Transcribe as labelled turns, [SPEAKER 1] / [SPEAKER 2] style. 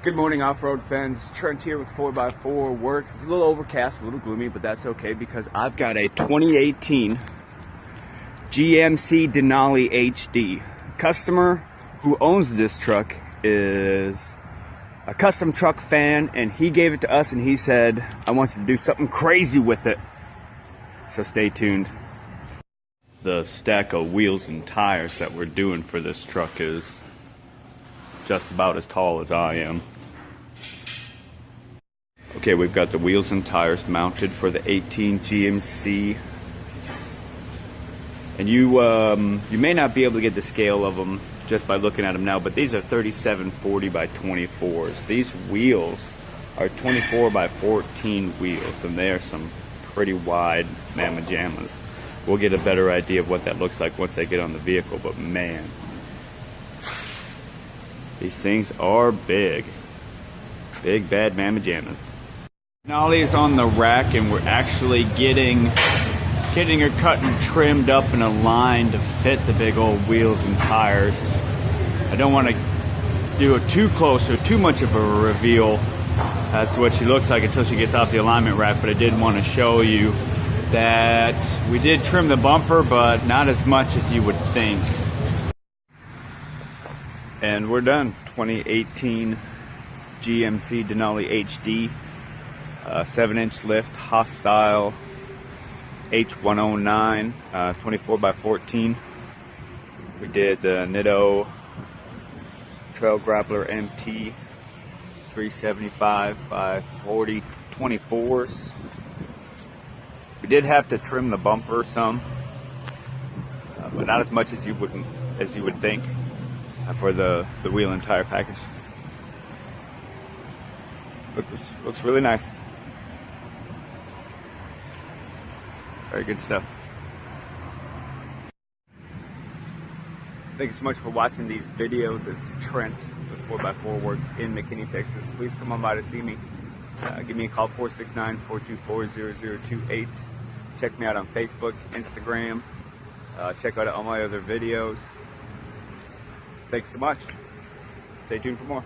[SPEAKER 1] Good morning, off-road fans. Trent here with 4x4 Works. It's a little overcast, a little gloomy, but that's okay because I've got a 2018 GMC Denali HD. Customer who owns this truck is a custom truck fan, and he gave it to us and he said, I want you to do something crazy with it. So stay tuned. The stack of wheels and tires that we're doing for this truck is just about as tall as I am. Okay, we've got the wheels and tires mounted for the 18 GMC, and you may not be able to get the scale of them just by looking at them now, but these are 3740 by 24s. These wheels are 24 by 14 wheels, and they are some pretty wide mamma jammas. We'll get a better idea of what that looks like once they get on the vehicle, but man, these things are big. Big bad mamma jammas. Denali is on the rack, and we're actually getting her cut and trimmed up and aligned to fit the big old wheels and tires. I don't want to do it too close or too much of a reveal as to what she looks like until she gets off the alignment rack, but I did want to show you that we did trim the bumper, but not as much as you would think. And we're done. 2018 GMC Denali HD, 7-inch lift, Hostile H109, 24 by 14. We did the Nitto Trail Grappler MT 375 by 40 24s. We did have to trim the bumper some, but not as much as you would think for the wheel and tire package. Looks really nice. Very good stuff. Thank you so much for watching these videos. It's Trent with 4x4 Works in McKinney, Texas. Please come on by to see me. Give me a call, 469-424-0028. Check me out on Facebook, Instagram. Check out all my other videos. Thanks so much. Stay tuned for more.